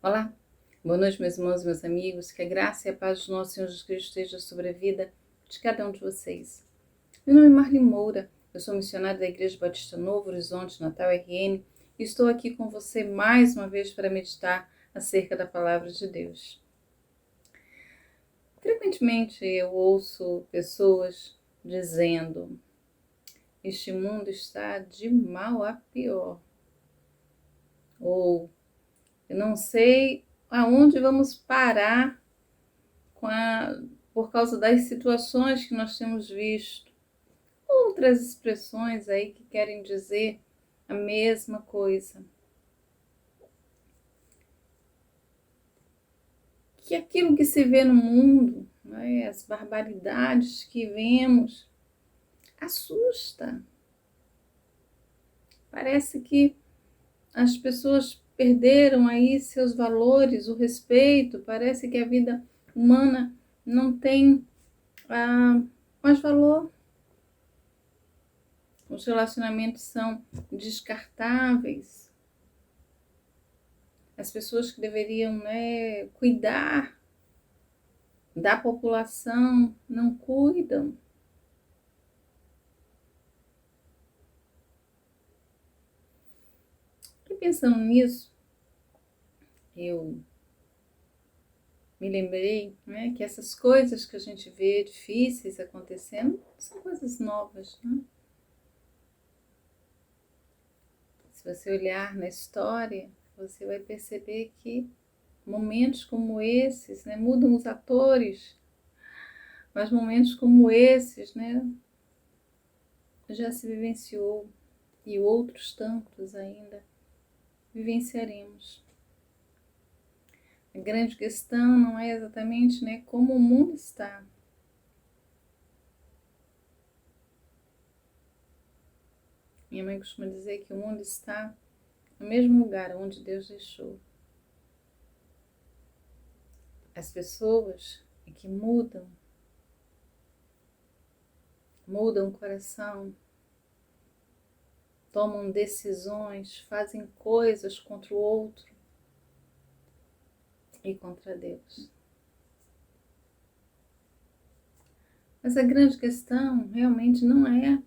Olá, boa noite, meus irmãos e meus amigos. Que a graça e a paz do nosso Senhor Jesus Cristo esteja sobre a vida de cada um de vocês. Meu nome é Marli Moura, eu sou missionária da Igreja Batista Novo Horizonte, Natal RN, e estou aqui com você mais uma vez para meditar acerca da Palavra de Deus. Frequentemente eu ouço pessoas dizendo: este mundo está de mal a pior. Ou eu não sei aonde vamos parar por causa das situações que nós temos visto. Outras expressões aí que querem dizer a mesma coisa. Que aquilo que se vê no mundo, né, as barbaridades que vemos, assusta. Parece que as pessoas perderam aí seus valores, o respeito, parece que a vida humana não tem mais valor. Os relacionamentos são descartáveis. As pessoas que deveriam, cuidar da população não cuidam. E pensando nisso, eu me lembrei, que essas coisas que a gente vê difíceis acontecendo são coisas novas, né? Se você olhar na história, você vai perceber que momentos como esses, mudam os atores, mas momentos como esses, já se vivenciou e outros tantos ainda vivenciaremos. A grande questão não é exatamente, como o mundo está. Minha mãe costuma dizer que o mundo está no mesmo lugar onde Deus deixou. As pessoas que mudam o coração, tomam decisões, fazem coisas contra o outro e contra Deus. Mas a grande questão realmente não é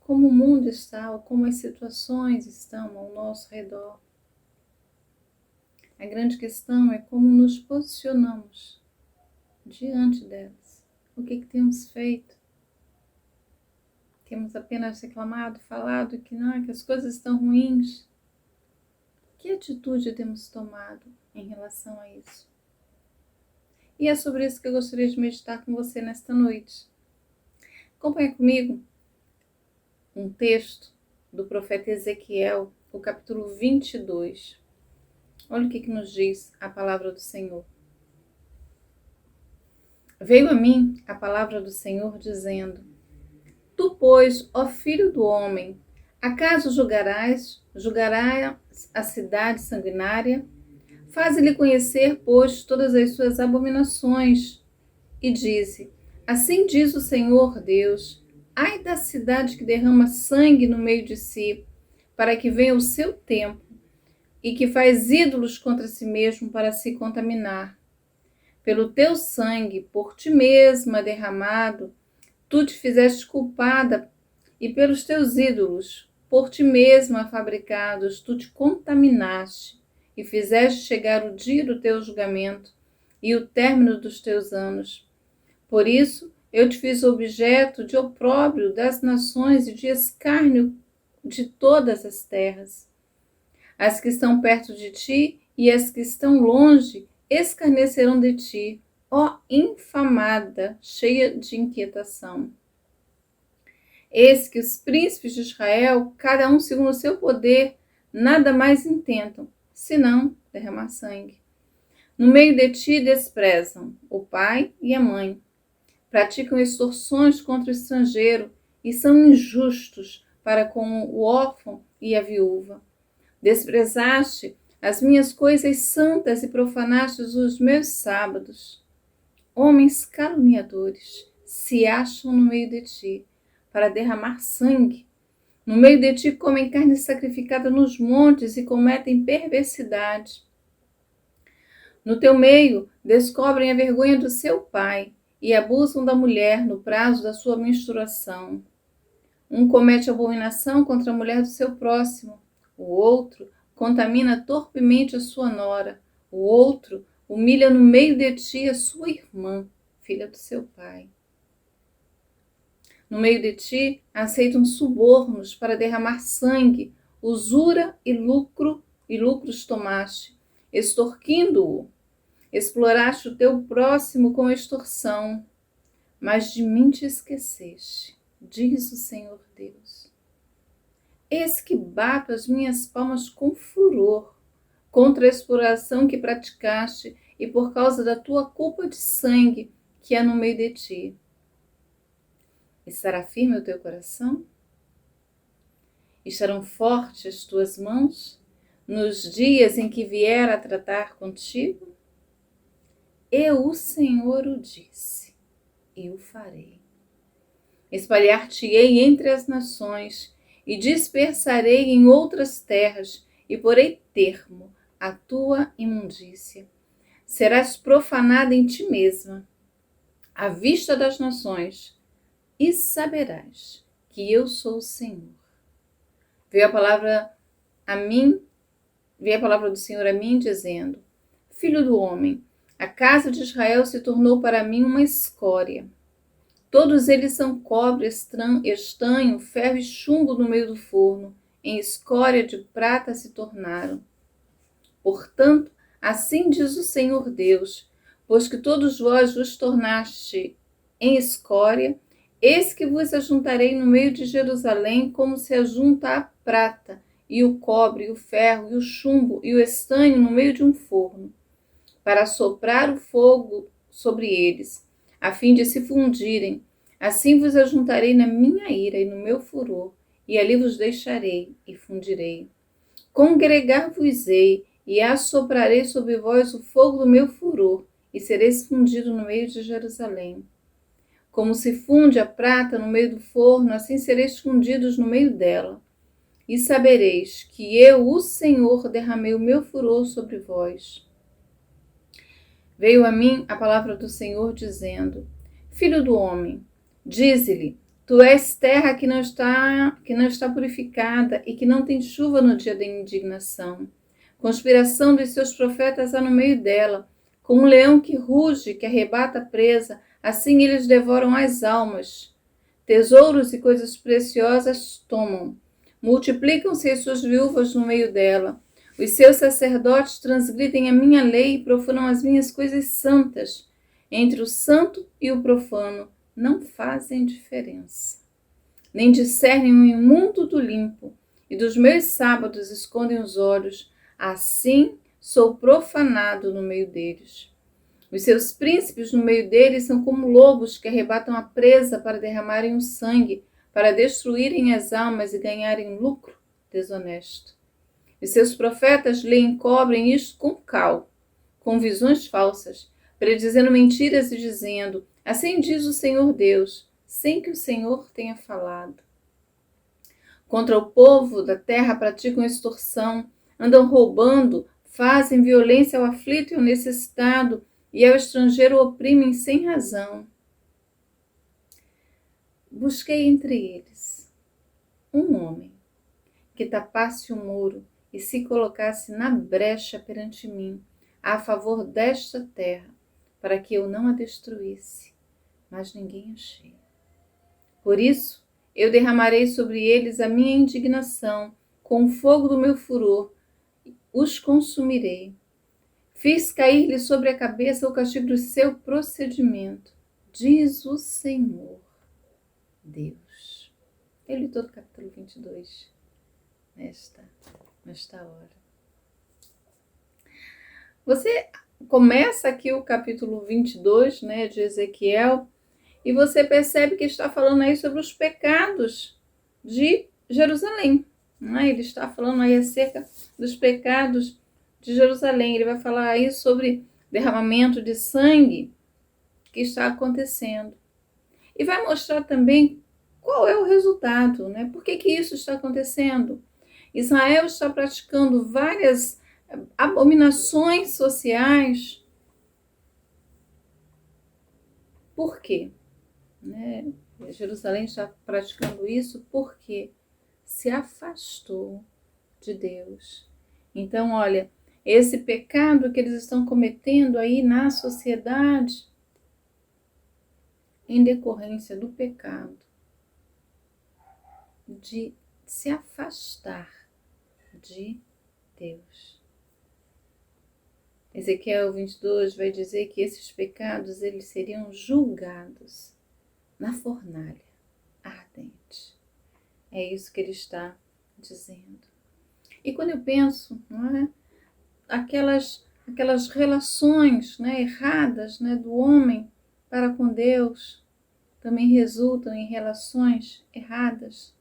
como o mundo está ou como as situações estão ao nosso redor. A grande questão é como nos posicionamos diante delas. O que temos feito? Temos apenas reclamado, falado que as coisas estão ruins. Que atitude temos tomado em relação a isso? E é sobre isso que eu gostaria de meditar com você nesta noite. Acompanhe comigo um texto do profeta Ezequiel, o capítulo 22. Olha o que nos diz a palavra do Senhor. Veio a mim a palavra do Senhor dizendo: Tu, pois, ó filho do homem, acaso julgarás a cidade sanguinária? Faze-lhe conhecer, pois, todas as suas abominações. E dize: Assim diz o Senhor Deus: Ai da cidade que derrama sangue no meio de si, para que venha o seu tempo, e que faz ídolos contra si mesmo para se contaminar. Pelo teu sangue, por ti mesma derramado, tu te fizeste culpada, e pelos teus ídolos, por ti mesma fabricados, tu te contaminaste, e fizeste chegar o dia do teu julgamento e o término dos teus anos. Por isso, eu te fiz objeto de opróbrio das nações e de escárnio de todas as terras. As que estão perto de ti e as que estão longe escarnecerão de ti, ó infamada, cheia de inquietação. Eis que os príncipes de Israel, cada um segundo o seu poder, nada mais intentam, senão derramar sangue. No meio de ti desprezam o pai e a mãe, praticam extorsões contra o estrangeiro e são injustos para com o órfão e a viúva. Desprezaste as minhas coisas santas e profanaste os meus sábados. Homens caluniadores se acham no meio de ti para derramar sangue. No meio de ti comem carne sacrificada nos montes e cometem perversidade. No teu meio descobrem a vergonha do seu pai e abusam da mulher no prazo da sua menstruação. Um comete abominação contra a mulher do seu próximo. O outro contamina torpemente a sua nora. O outro humilha no meio de ti a sua irmã, filha do seu pai. No meio de ti aceitam subornos para derramar sangue, usura e lucros tomaste, extorquindo-o. Exploraste o teu próximo com extorsão, mas de mim te esqueceste, diz o Senhor Deus. Eis que bato as minhas palmas com furor contra a exploração que praticaste e por causa da tua culpa de sangue que há no meio de ti. Estará firme o teu coração? Estarão fortes as tuas mãos nos dias em que vier a tratar contigo? Eu, o Senhor, o disse, e o farei. Espalhar-te-ei entre as nações, e dispersarei em outras terras, e porei termo à tua imundícia. Serás profanada em ti mesma, à vista das nações, e saberás que eu sou o Senhor. Veio a palavra do Senhor a mim, dizendo: Filho do homem, a casa de Israel se tornou para mim uma escória. Todos eles são cobre, estanho, ferro e chumbo no meio do forno. Em escória de prata se tornaram. Portanto, assim diz o Senhor Deus: pois que todos vós vos tornaste em escória, eis que vos ajuntarei no meio de Jerusalém, como se ajunta a prata, e o cobre, e o ferro, e o chumbo, e o estanho no meio de um forno, para soprar o fogo sobre eles, a fim de se fundirem. Assim vos ajuntarei na minha ira e no meu furor, e ali vos deixarei e fundirei. Congregar-vos-ei, e assoprarei sobre vós o fogo do meu furor, e sereis fundido no meio de Jerusalém. Como se funde a prata no meio do forno, assim sereis fundidos no meio dela. E sabereis que eu, o Senhor, derramei o meu furor sobre vós. Veio a mim a palavra do Senhor, dizendo: Filho do homem, dize-lhe: tu és terra que não está purificada e que não tem chuva no dia da indignação. Conspiração dos seus profetas há no meio dela, como um leão que ruge, que arrebata a presa, assim eles devoram as almas. Tesouros e coisas preciosas tomam. Multiplicam-se as suas viúvas no meio dela. Os seus sacerdotes transgridem a minha lei e profanam as minhas coisas santas. Entre o santo e o profano não fazem diferença. Nem discernem o imundo do limpo, e dos meus sábados escondem os olhos. Assim sou profanado no meio deles. Os seus príncipes no meio deles são como lobos que arrebatam a presa para derramarem o sangue, para destruírem as almas e ganharem lucro desonesto. Os seus profetas lhe encobrem isto com cal, com visões falsas, predizendo mentiras e dizendo: assim diz o Senhor Deus, sem que o Senhor tenha falado. Contra o povo da terra praticam extorsão, andam roubando, fazem violência ao aflito e ao necessitado, e ao estrangeiro oprimem sem razão. Busquei entre eles um homem que tapasse o muro e se colocasse na brecha perante mim, a favor desta terra, para que eu não a destruísse, mas ninguém achei. Por isso, eu derramarei sobre eles a minha indignação, com o fogo do meu furor, os consumirei. Fiz cair-lhe sobre a cabeça o castigo do seu procedimento, diz o Senhor Deus. Eu li todo o capítulo 22 nesta hora. Você começa aqui o capítulo 22, de Ezequiel, e você percebe que está falando aí sobre os pecados de Jerusalém. Ele está falando aí acerca dos pecados de Jerusalém. Ele vai falar aí sobre derramamento de sangue que está acontecendo. E vai mostrar também qual é o resultado, né? Por que isso está acontecendo? Israel está praticando várias abominações sociais. Por quê? Né? Jerusalém está praticando isso porque se afastou de Deus. Então, olha, esse pecado que eles estão cometendo aí na sociedade, em decorrência do pecado de se afastar de Deus. Ezequiel 22 vai dizer que esses pecados eles seriam julgados na fornalha ardente. É isso que ele está dizendo. E quando eu penso, não é, aquelas relações, né, erradas, né, do homem para com Deus, também resultam em relações erradas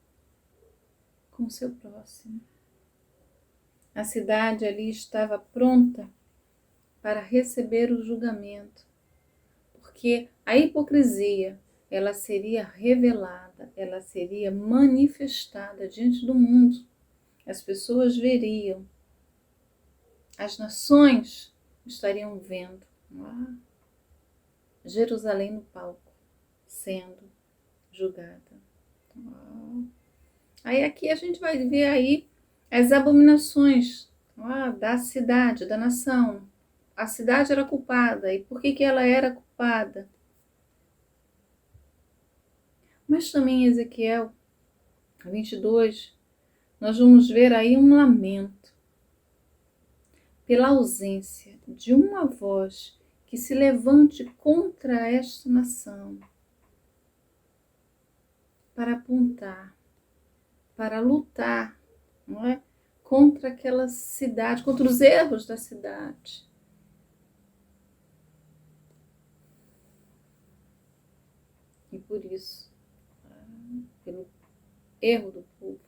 com o seu próximo. A cidade ali estava pronta para receber o julgamento, porque a hipocrisia, ela seria revelada, ela seria manifestada diante do mundo. As pessoas veriam, as nações estariam vendo Jerusalém no palco, sendo julgada. Aí aqui a gente vai ver aí as abominações da cidade, da nação. A cidade era culpada. E por que ela era culpada? Mas também em Ezequiel 22, nós vamos ver aí um lamento pela ausência de uma voz que se levante contra esta nação para apontar, para lutar, não é? Contra aquela cidade, contra os erros da cidade. E por isso, pelo erro do povo,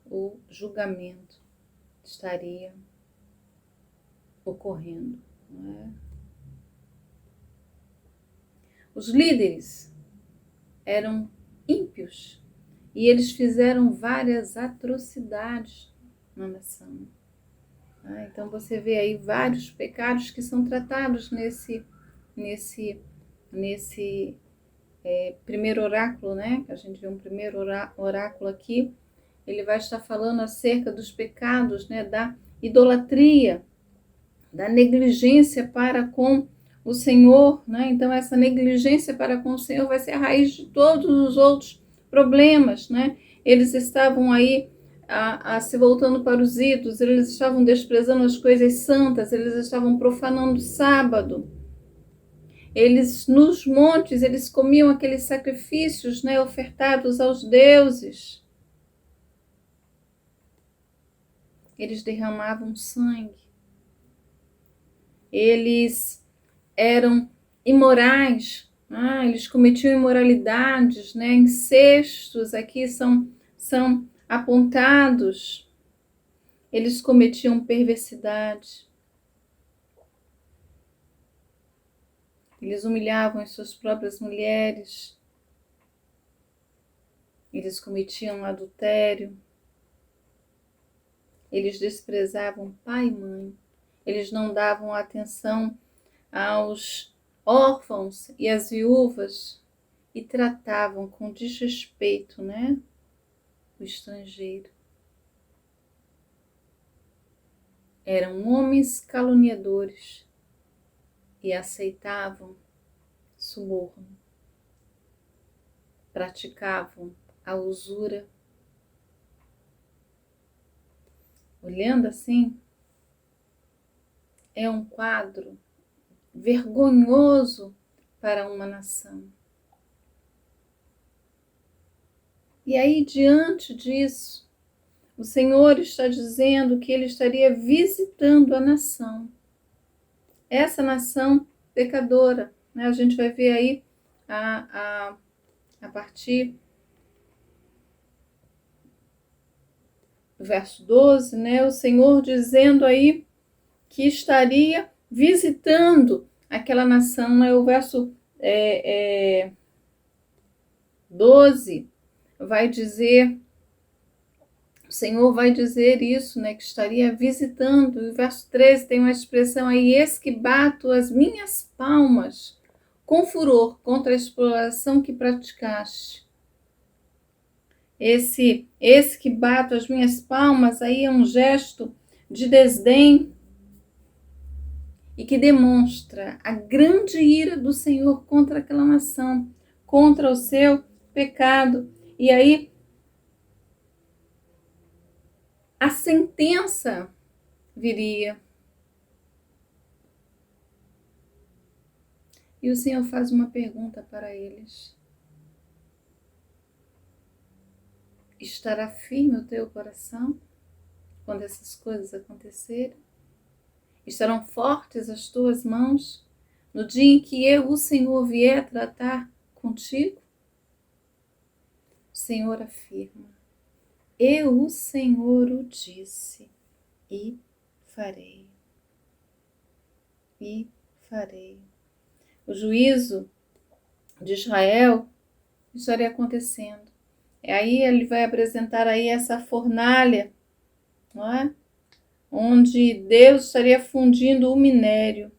o julgamento estaria ocorrendo. Não é? Os líderes eram ímpios e eles fizeram várias atrocidades na nação. Então você vê aí vários pecados que são tratados nesse primeiro oráculo, né? A gente vê um primeiro oráculo aqui. Ele vai estar falando acerca dos pecados, né? Da idolatria, da negligência para com o Senhor, né? Então essa negligência para com o Senhor vai ser a raiz de todos os outros problemas, né? Eles estavam aí se voltando para os ídolos, eles estavam desprezando as coisas santas, eles estavam profanando o sábado. Eles, nos montes, eles comiam aqueles sacrifícios, né, ofertados aos deuses. Eles derramavam sangue. Eles eram imorais, eles cometiam imoralidades, né, incestos, aqui são apontados. Eles cometiam perversidade. Eles humilhavam as suas próprias mulheres. Eles cometiam adultério. Eles desprezavam pai e mãe. Eles não davam atenção aos órfãos e às viúvas e tratavam com desrespeito, né, o estrangeiro. Eram homens caluniadores e aceitavam suborno. Praticavam a usura. Olhando assim, é um quadro vergonhoso para uma nação. E aí, diante disso, o Senhor está dizendo que Ele estaria visitando a nação. Essa nação pecadora, né? A gente vai ver aí a partir do verso 12, né? O Senhor dizendo aí que estaria visitando aquela nação, né? O verso 12, vai dizer, o Senhor vai dizer isso, né, que estaria visitando. E o verso 13 tem uma expressão aí: eis que bato as minhas palmas com furor contra a exploração que praticaste. Esse que bato as minhas palmas aí é um gesto de desdém e que demonstra a grande ira do Senhor contra aquela nação, contra o seu pecado. E aí a sentença viria. E o Senhor faz uma pergunta para eles: estará firme o teu coração quando essas coisas acontecerem? Estarão fortes as tuas mãos no dia em que eu, o Senhor, vier tratar contigo? O Senhor afirma: eu, o Senhor, o disse e farei. E farei. O juízo de Israel estaria acontecendo. E aí ele vai apresentar aí essa fornalha, não é? Onde Deus estaria fundindo o minério.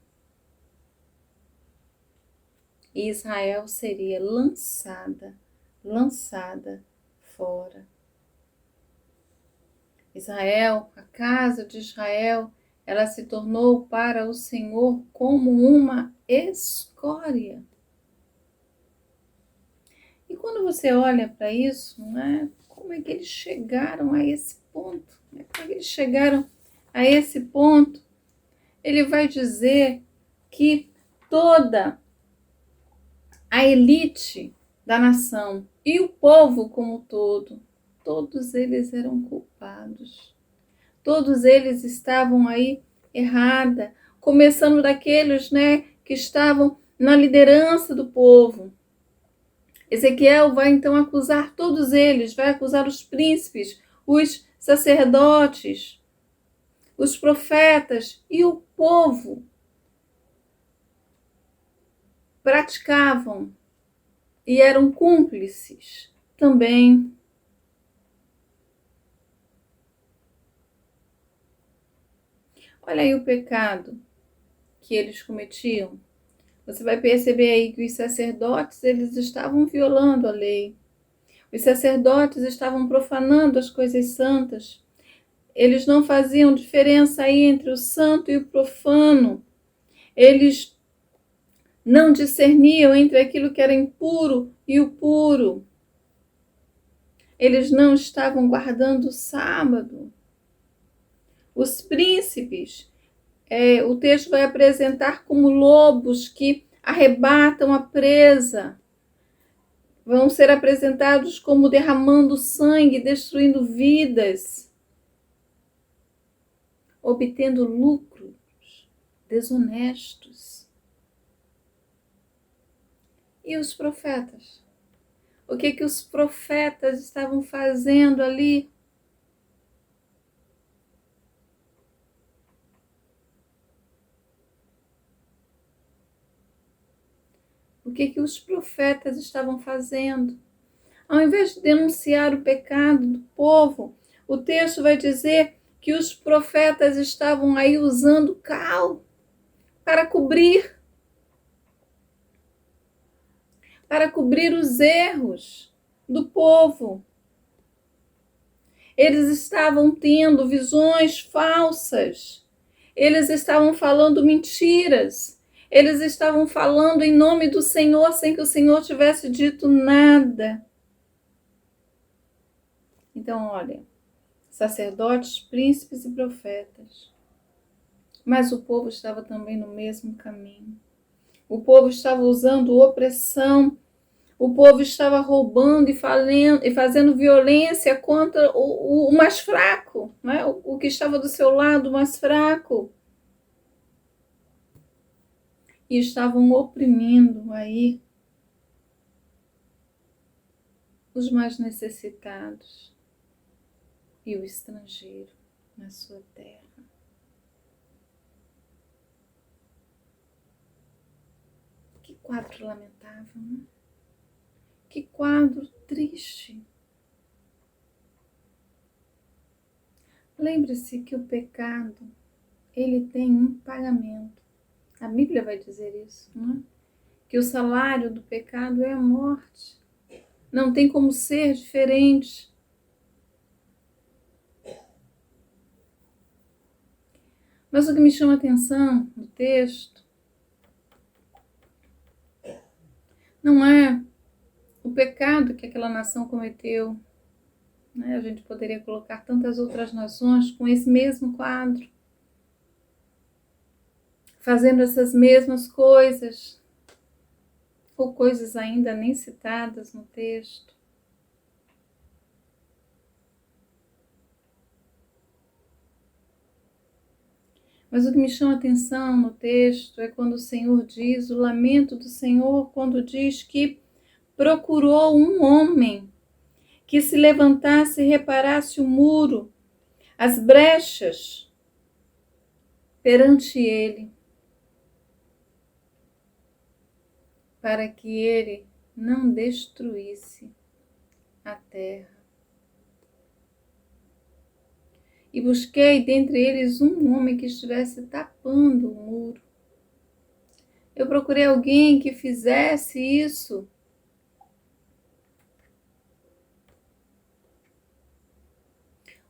E Israel seria lançada fora. Israel, a casa de Israel, ela se tornou para o Senhor como uma escória. E quando você olha para isso, né, como é que eles chegaram a esse ponto? Como é que eles chegaram a esse ponto? Ele vai dizer que toda a elite da nação e o povo como um todo, todos eles eram culpados. Todos eles estavam aí errada, começando daqueles, né, que estavam na liderança do povo. Ezequiel vai então acusar todos eles, vai acusar os príncipes, os sacerdotes, os profetas e o povo. Praticavam e eram cúmplices também. Olha aí o pecado que eles cometiam. Você vai perceber aí que os sacerdotes, eles estavam violando a lei. Os sacerdotes estavam profanando as coisas santas. Eles não faziam diferença aí entre o santo e o profano. Eles não discerniam entre aquilo que era impuro e o puro. Eles não estavam guardando o sábado. Os príncipes, o texto vai apresentar como lobos que arrebatam a presa. Vão ser apresentados como derramando sangue, destruindo vidas, obtendo lucros desonestos. E os profetas? O que os profetas estavam fazendo ali? O que os profetas estavam fazendo? Ao invés de denunciar o pecado do povo, o texto vai dizer que os profetas estavam aí usando cal para cobrir os erros do povo. Eles estavam tendo visões falsas. Eles estavam falando mentiras. Eles estavam falando em nome do Senhor sem que o Senhor tivesse dito nada. Então, olha, sacerdotes, príncipes e profetas. Mas o povo estava também no mesmo caminho. O povo estava usando opressão. O povo estava roubando e fazendo violência contra o mais fraco, né? O que estava do seu lado, o mais fraco. E estavam oprimindo aí os mais necessitados e o estrangeiro na sua terra. Que quadro lamentável, né? Que quadro triste. Lembre-se que o pecado, ele tem um pagamento. A Bíblia vai dizer isso, não é? Que o salário do pecado é a morte. Não tem como ser diferente. Mas o que me chama a atenção no texto não é o pecado que aquela nação cometeu. Né? A gente poderia colocar tantas outras nações com esse mesmo quadro, fazendo essas mesmas coisas, ou coisas ainda nem citadas no texto. Mas o que me chama a atenção no texto é quando o Senhor diz, o lamento do Senhor, quando diz que procurou um homem que se levantasse e reparasse o muro, as brechas perante ele, para que ele não destruísse a terra. E busquei dentre eles um homem que estivesse tapando o muro. Eu procurei alguém que fizesse isso.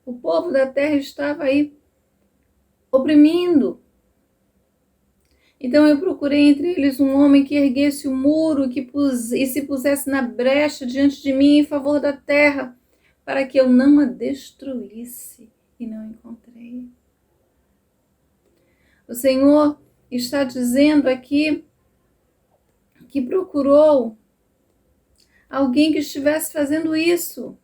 O povo da terra estava aí oprimindo. Então eu procurei entre eles um homem que erguesse o muro e se pusesse na brecha diante de mim em favor da terra, para que eu não a destruísse. E não encontrei. O Senhor está dizendo aqui que procurou alguém que estivesse fazendo isso.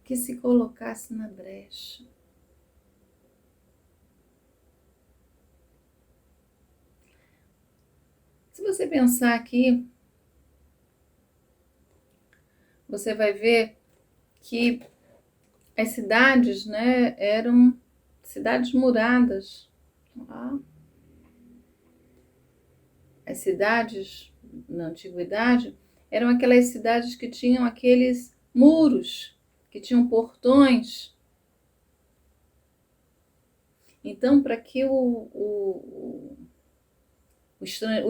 Que se colocasse na brecha. Se você pensar aqui, você vai ver que as cidades, né, eram cidades muradas. As cidades, na antiguidade, eram aquelas cidades que tinham aqueles muros, que tinham portões. Então, para que o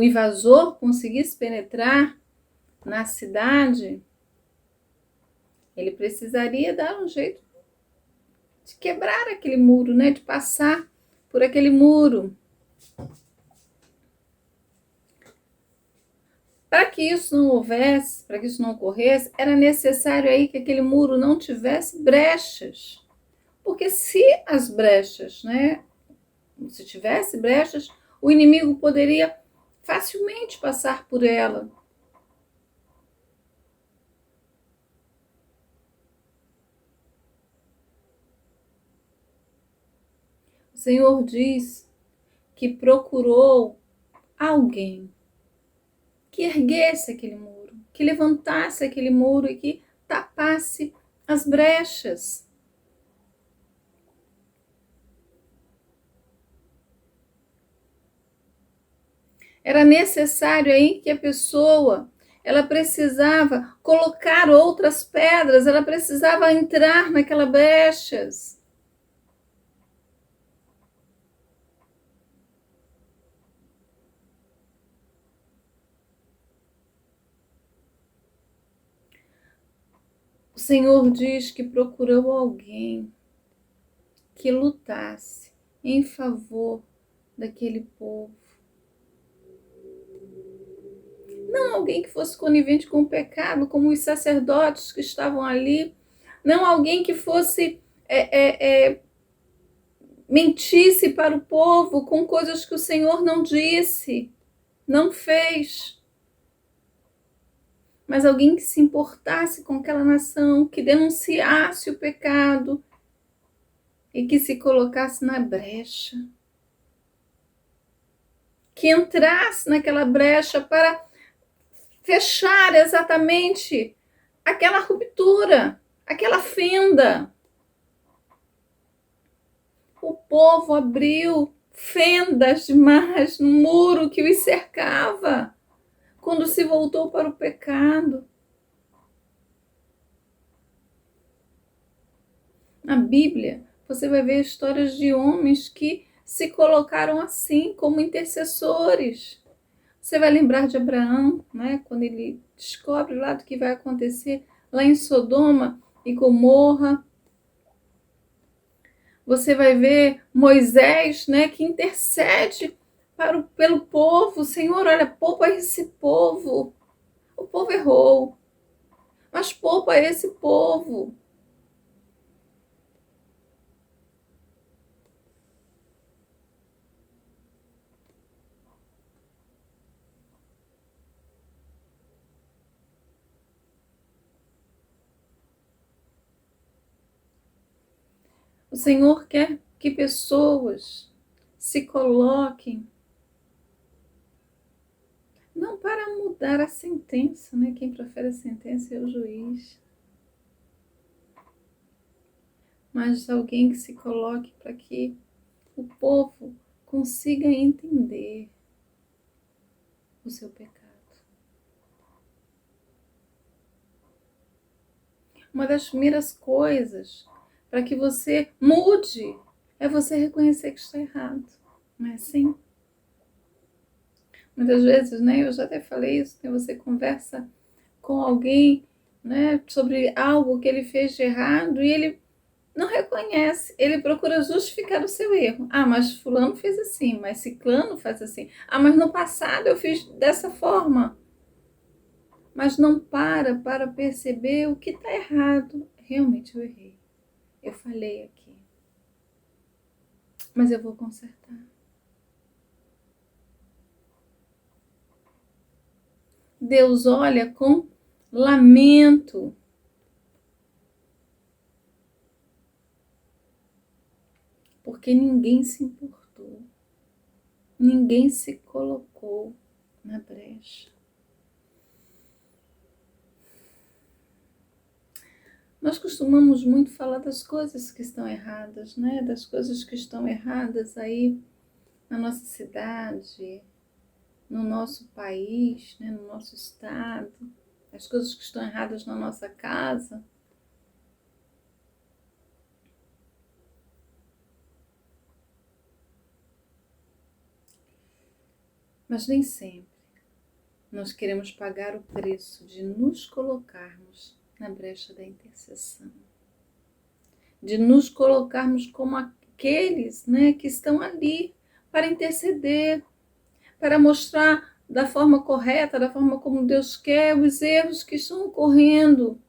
invasor conseguisse penetrar na cidade, ele precisaria dar um jeito de quebrar aquele muro, né? De passar por aquele muro. Para que isso não houvesse, para que isso não ocorresse, era necessário aí que aquele muro não tivesse brechas. Porque se as brechas, né? Se tivesse brechas, o inimigo poderia facilmente passar por ela. O Senhor diz que procurou alguém que erguesse aquele muro, que levantasse aquele muro e que tapasse as brechas. Era necessário aí que a pessoa, ela precisava colocar outras pedras, ela precisava entrar naquelas brechas. O Senhor diz que procurou alguém que lutasse em favor daquele povo. Não alguém que fosse conivente com o pecado, como os sacerdotes que estavam ali. Não alguém que fosse mentisse para o povo com coisas que o Senhor não disse, não fez. Mas alguém que se importasse com aquela nação, que denunciasse o pecado e que se colocasse na brecha. Que entrasse naquela brecha para fechar exatamente aquela ruptura, aquela fenda. O povo abriu fendas demais no muro que os cercava quando se voltou para o pecado. Na Bíblia, você vai ver histórias de homens que se colocaram assim, como intercessores. Você vai lembrar de Abraão, né, quando ele descobre lá do que vai acontecer lá em Sodoma e Gomorra. Você vai ver Moisés, né, que intercede pelo povo. Senhor, olha, poupa esse povo. O povo errou, mas poupa esse povo. O Senhor quer que pessoas se coloquem, não para mudar a sentença, né? Quem profere a sentença é o juiz, mas alguém que se coloque para que o povo consiga entender o seu pecado. Uma das primeiras coisas para que você mude é você reconhecer que está errado, não é assim? Muitas vezes, né, eu já até falei isso, né, você conversa com alguém, né, sobre algo que ele fez de errado e ele não reconhece, ele procura justificar o seu erro. Ah, mas fulano fez assim, mas ciclano faz assim. Ah, mas no passado eu fiz dessa forma. Mas não para perceber o que está errado. Realmente eu errei. Eu falei aqui. Mas eu vou consertar. Deus olha com lamento. Porque ninguém se importou. Ninguém se colocou na brecha. Nós costumamos muito falar das coisas que estão erradas, né? Das coisas que estão erradas aí na nossa cidade, no nosso país, né? No nosso estado, as coisas que estão erradas na nossa casa. Mas nem sempre nós queremos pagar o preço de nos colocarmos na brecha da intercessão, de nos colocarmos como aqueles, né, que estão ali para interceder, para mostrar da forma correta, da forma como Deus quer, os erros que estão ocorrendo.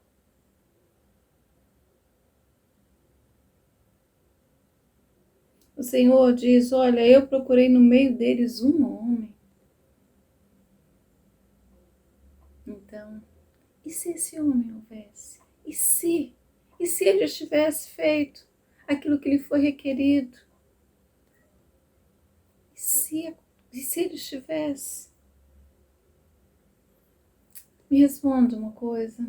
O Senhor diz: olha, eu procurei no meio deles um homem. Então, e se esse homem houvesse? E se? E se ele tivesse feito aquilo que lhe foi requerido? E se ele estivesse? Me responda uma coisa.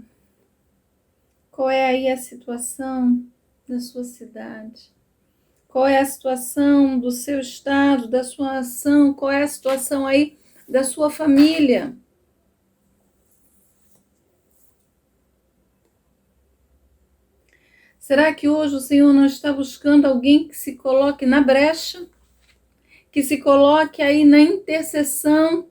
Qual é aí a situação da sua cidade? Qual é a situação do seu estado, da sua ação? Qual é a situação aí da sua família? Será que hoje o Senhor não está buscando alguém que se coloque na brecha? Que se coloque aí na intercessão?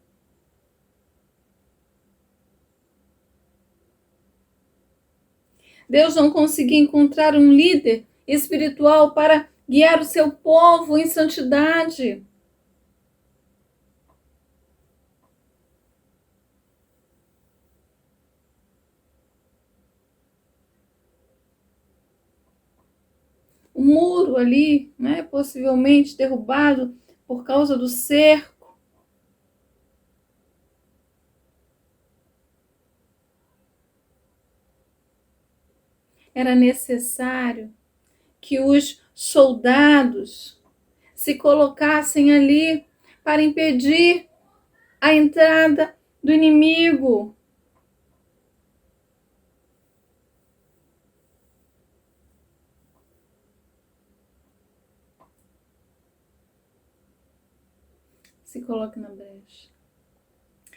Deus não conseguiu encontrar um líder espiritual para guiar o seu povo em santidade. O muro ali, né, possivelmente derrubado por causa do cerco. Era necessário que os soldados se colocassem ali para impedir a entrada do inimigo. Se coloque na brecha.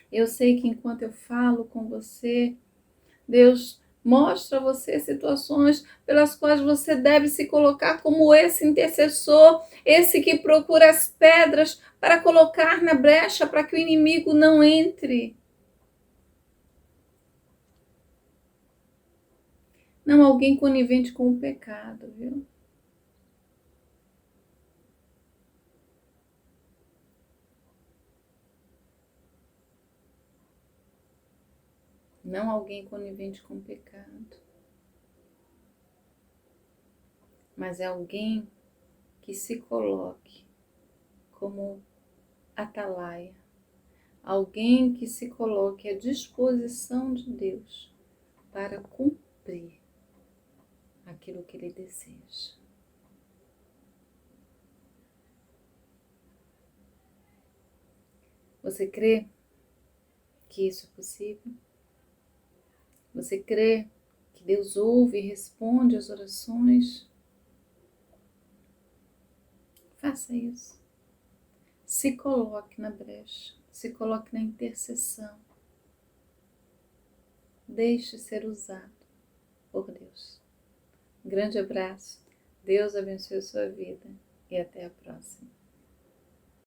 Eu sei que enquanto eu falo com você, Deus mostra a você situações pelas quais você deve se colocar como esse intercessor, esse que procura as pedras para colocar na brecha para que o inimigo não entre. Não alguém conivente com o pecado, viu? Não alguém conivente com o pecado, mas é alguém que se coloque como atalaia, alguém que se coloque à disposição de Deus para cumprir aquilo que Ele deseja. Você crê que isso é possível? Você crê que Deus ouve e responde às orações? Faça isso. Se coloque na brecha, se coloque na intercessão. Deixe ser usado por Deus. Um grande abraço. Deus abençoe a sua vida e até a próxima.